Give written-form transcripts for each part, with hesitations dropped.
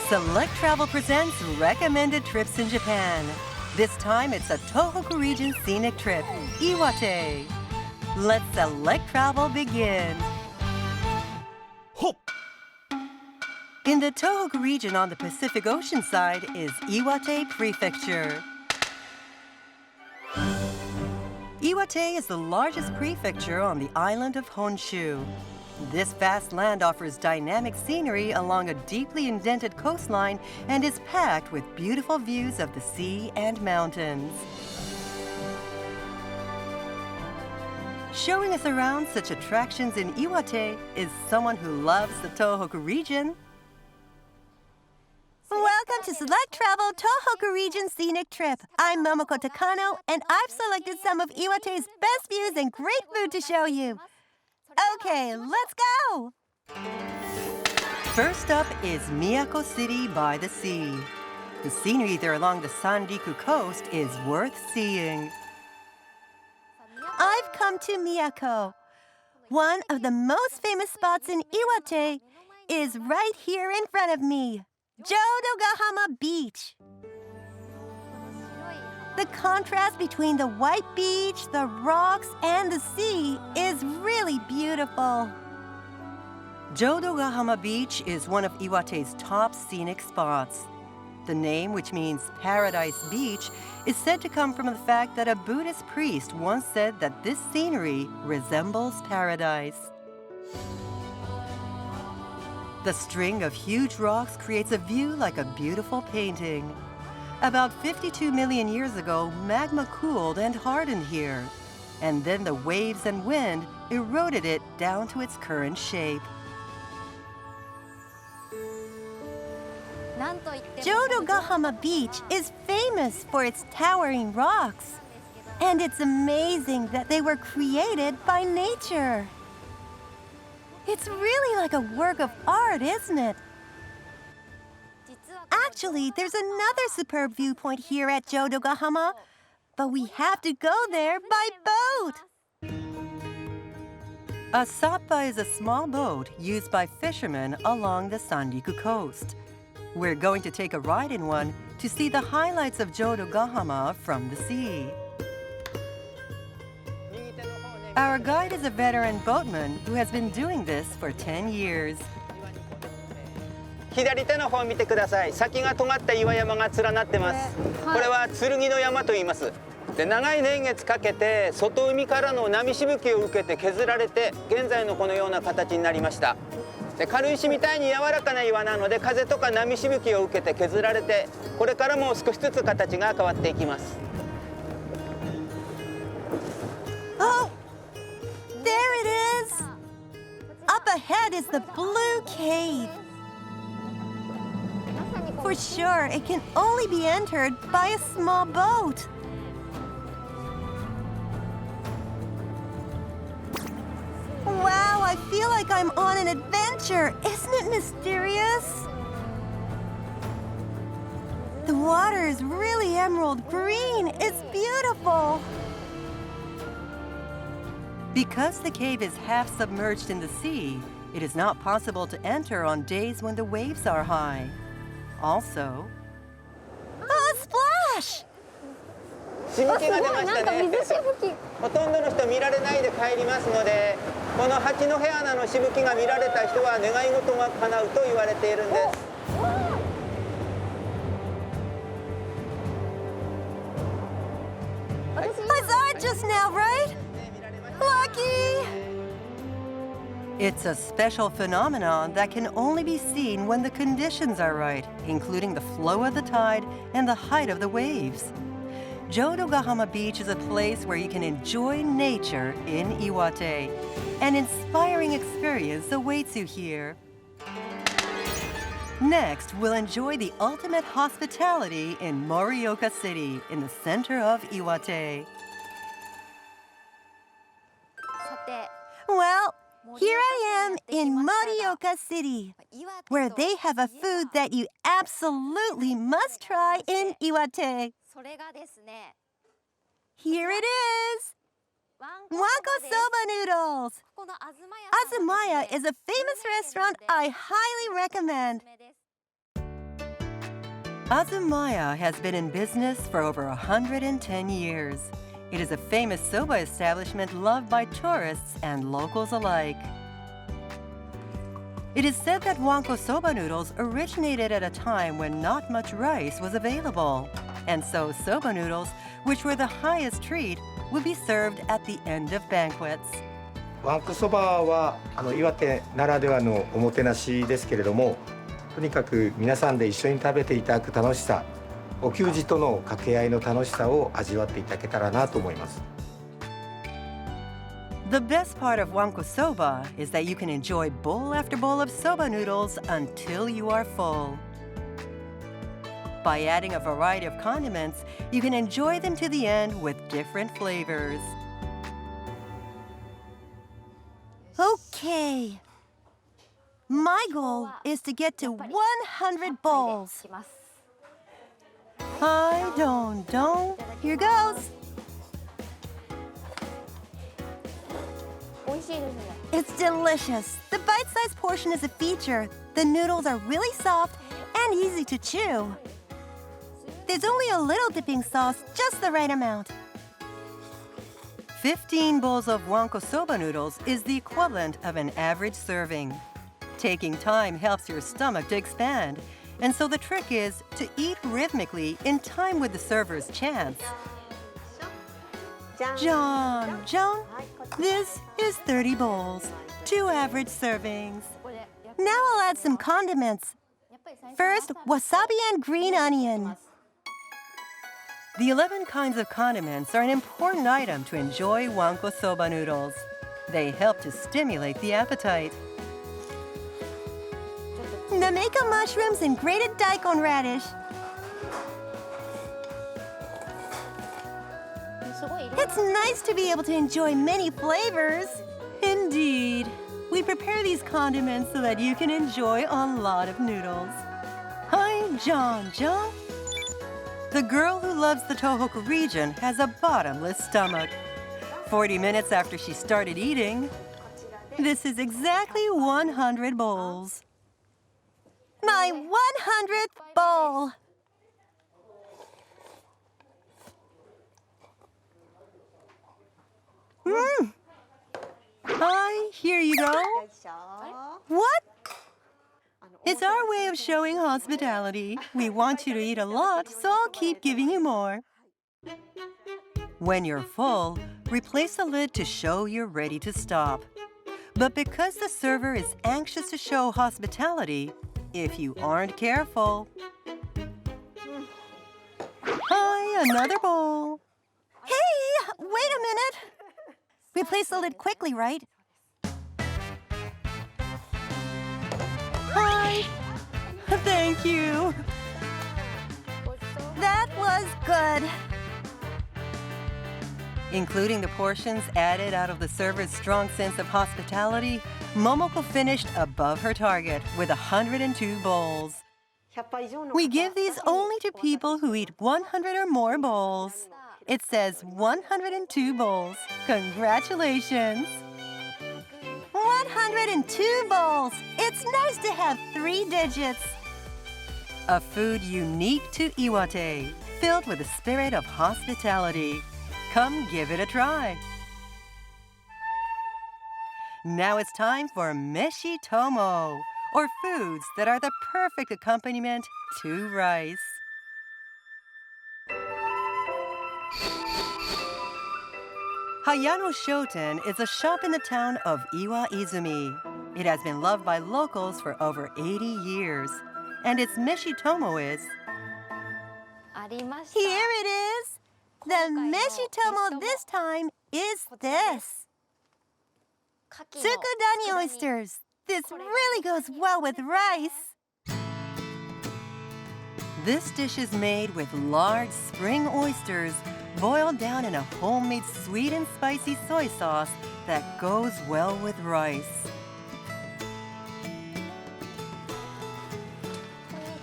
Selectravel presents recommended trips in Japan. This time it's a Tohoku region scenic trip, Iwate. Let Selectravel begin. Hop! In the Tohoku region on the Pacific Ocean side is Iwate Prefecture. Iwate is the largest prefecture on the island of Honshu. This vast land offers dynamic scenery along a deeply indented coastline and is packed with beautiful views of the sea and mountains. Showing us around such attractions in Iwate is someone who loves the Tohoku region. Welcome to Selectravel Tohoku Region Scenic Trip. I'm Momoko Takano, and I've selected some of Iwate's best views and great food to show you. Okay, let's go! First up is Miyako City by the sea. The scenery there along the Sanriku coast is worth seeing. I've come to Miyako. One of the most famous spots in Iwate is right here in front of me, Jodogahama Beach. The contrast between the white beach, the rocks, and the sea is really beautiful. Jodogahama Beach is one of Iwate's top scenic spots. The name, which means Paradise Beach, is said to come from the fact that a Buddhist priest once said that this scenery resembles paradise. The string of huge rocks creates a view like a beautiful painting. About 52 million years ago, magma cooled and hardened here. And then the waves and wind eroded it down to its current shape. Jodogahama Beach is famous for its towering rocks. And it's amazing that they were created by nature. It's really like a work of art, isn't it? Actually, there's another superb viewpoint here at Jodogahama, but we have to go there by boat. A sappa is a small boat used by fishermen along the Sanriku coast. We're going to take a ride in one to see the highlights of Jodogahama from the sea. Our guide is a veteran boatman who has been doing this for 10 years. 左手の方を見てください。先が尖った岩山が連なってます。これは剣の山と言います。で、長い年月かけて外海からの波しぶきを受けて削られて現在のこのような形になりました。で、軽石みたいに柔らかな岩なので風とか波しぶきを受けて削られてこれからも少しずつ形が変わっていきます。Oh, there it is! Up ahead is the blue cave. For sure, it can only be entered by a small boat. Wow, I feel like I'm on an adventure. Isn't it mysterious? The water is really emerald green. It's beautiful. Because the cave is half submerged in the sea, it is not possible to enter on days when the waves are high. Also, Oh, splash! しぶきが出ましたね。ほとんどの人見られないで帰りますので、この八戸穴のしぶきが見られた人は願い事が叶うと言われているんです。I saw it just now, right? Lucky! it's a special phenomenon that can only be seen when the conditions are right, including the flow of the tide and the height of the waves. Jodogahama Beach is a place where you can enjoy nature in Iwate. An inspiring experience awaits you here. Next, we'll enjoy the ultimate hospitality in Miyako City, in the center of Iwate. Well, here I am in Miyako City, where they have a food that you absolutely must try in Iwate. Here it is! Wanko soba noodles! Azumaya is a famous restaurant I highly recommend. Azumaya has been in business for over 110 years. It is a famous soba establishment loved by tourists and locals alike. It is said that wanko soba noodles originated at a time when not much rice was available. And so soba noodles, which were the highest treat, would be served at the end of banquets. わんこそばは岩手ならではのおもてなしですけれども、とにかく皆さんで一緒に食べていただく楽しさ、お給仕との掛け合いの楽しさを味わっていただけたらなと思います。The best part of wanko soba is that you can enjoy bowl after bowl of soba noodles until you are full. By adding a variety of condiments, you can enjoy them to the end with different flavors. Okay. My goal is to get to 100 bowls. Hi, don. Here goes. It's delicious. The bite-sized portion is a feature. The noodles are really soft and easy to chew. There's only a little dipping sauce, just the right amount. 15 bowls of wanko soba noodles is the equivalent of an average serving. Taking time helps your stomach to expand, and so the trick is to eat rhythmically in time with the server's chants. John, this is 30 bowls, 2 average servings. Now I'll add some condiments. First, wasabi and green onion. The 11 kinds of condiments are an important item to enjoy wanko soba noodles. They help to stimulate the appetite. Nameko mushrooms and grated daikon radish. It's nice to be able to enjoy many flavors. Indeed. We prepare these condiments so that you can enjoy a lot of noodles. Hi, John. The girl who loves the Tohoku region has a bottomless stomach. 40 minutes after she started eating, this is exactly 100 bowls. My 100th bowl. Hi, here you go. What? It's our way of showing hospitality. We want you to eat a lot, so I'll keep giving you more. When you're full, replace the lid to show you're ready to stop. But because the server is anxious to show hospitality, if you aren't careful... Hi, another bowl. Hey, wait a minute. Replace the lid quickly, right? Hi. Thank you. That was good. Including the portions added out of the server's strong sense of hospitality, Momoko finished above her target with 102 bowls. We give these only to people who eat 100 or more bowls. It says 102 bowls. Congratulations! 102 bowls. It's nice to have 3 digits. A food unique to Iwate, filled with the spirit of hospitality. Come give it a try. Now it's time for meshi tomo, or foods that are the perfect accompaniment to rice. Hayano Shoten is a shop in the town of Iwa-Izumi. It has been loved by locals for over 80 years. And its meshi tomo is... Here it is. The meshi tomo this time is this. Tsukudani oysters. This really goes well with rice. This dish is made with large spring oysters boiled down in a homemade sweet and spicy soy sauce that goes well with rice.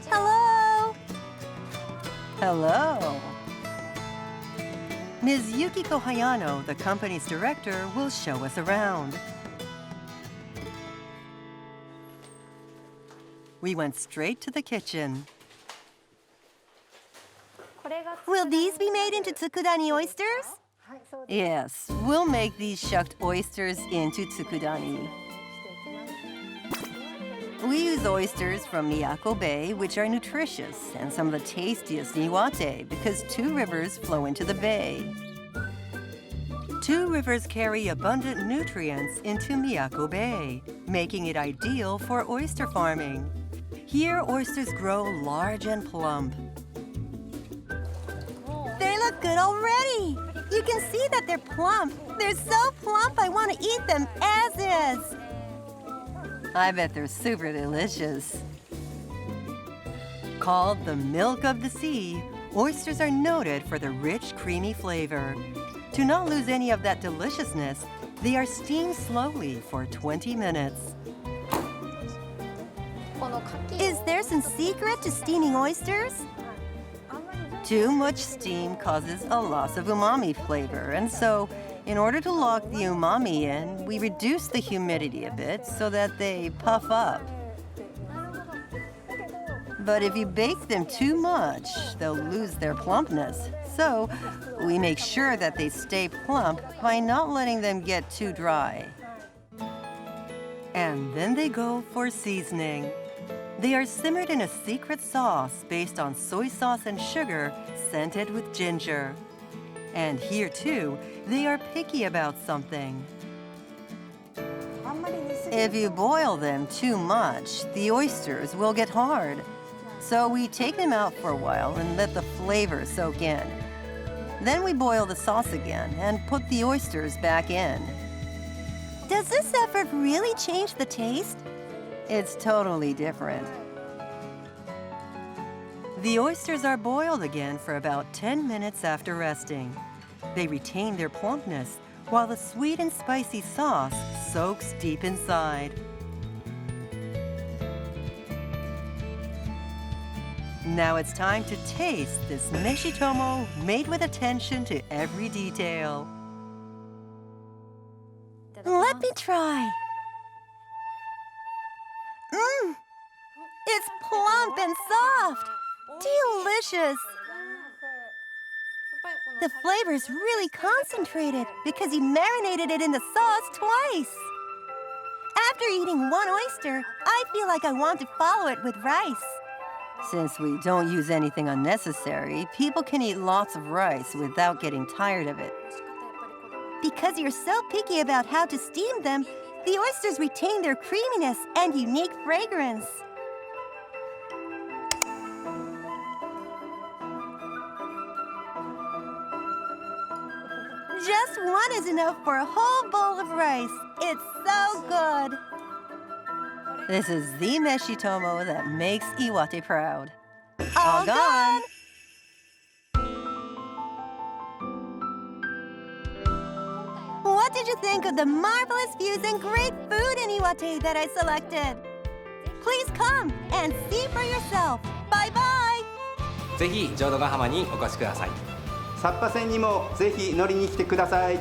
Hello. Hello. Ms. Yukiko Hayano, the company's director, will show us around. We went straight to the kitchen. Will these be made into tsukudani oysters? Yes, we'll make these shucked oysters into tsukudani. We use oysters from Miyako Bay, which are nutritious and some of the tastiest in Iwate because two rivers flow into the bay. Two rivers carry abundant nutrients into Miyako Bay, making it ideal for oyster farming. Here, oysters grow large and plump. They look good already. You can see that they're plump. They're so plump, I want to eat them as is. I bet they're super delicious. Called the milk of the sea, oysters are noted for their rich, creamy flavor. To not lose any of that deliciousness, they are steamed slowly for 20 minutes. Is there some secret to steaming oysters? Too much steam causes a loss of umami flavor, and so, in order to lock the umami in, we reduce the humidity a bit so that they puff up. But if you bake them too much, they'll lose their plumpness. So, we make sure that they stay plump by not letting them get too dry. And then they go for seasoning. They are simmered in a secret sauce based on soy sauce and sugar, scented with ginger. And here, too, they are picky about something. If you boil them too much, the oysters will get hard. So we take them out for a while and let the flavor soak in. Then we boil the sauce again and put the oysters back in. Does this effort really change the taste? It's totally different. The oysters are boiled again for about 10 minutes after resting. They retain their plumpness while the sweet and spicy sauce soaks deep inside. Now it's time to taste this meshitomo made with attention to every detail. Let me try. It's plump and soft. Delicious. The flavor's really concentrated because you marinated it in the sauce twice. After eating one oyster, I feel like I want to follow it with rice. Since we don't use anything unnecessary, people can eat lots of rice without getting tired of it. Because you're so picky about how to steam them, the oysters retain their creaminess and unique fragrance. Just one is enough for a whole bowl of rice. It's so good. This is the meshitomo that makes Iwate proud. All gone. What did you think of the marvelous views and great food in Iwate that I selected? Please come and see for yourself. Bye-bye. ぜひ浄土ヶ浜にお越しください。サッパ船にもぜひ乗りに来てください。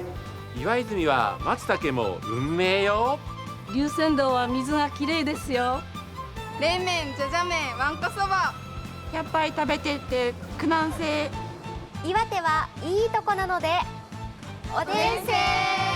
岩泉は松茸も運命よ。龍泉洞は水がきれいですよ。冷麺、じゃじゃ麺、わんこそば。やっぱり食べてって苦難性。岩手はいいとこなのでおでんせー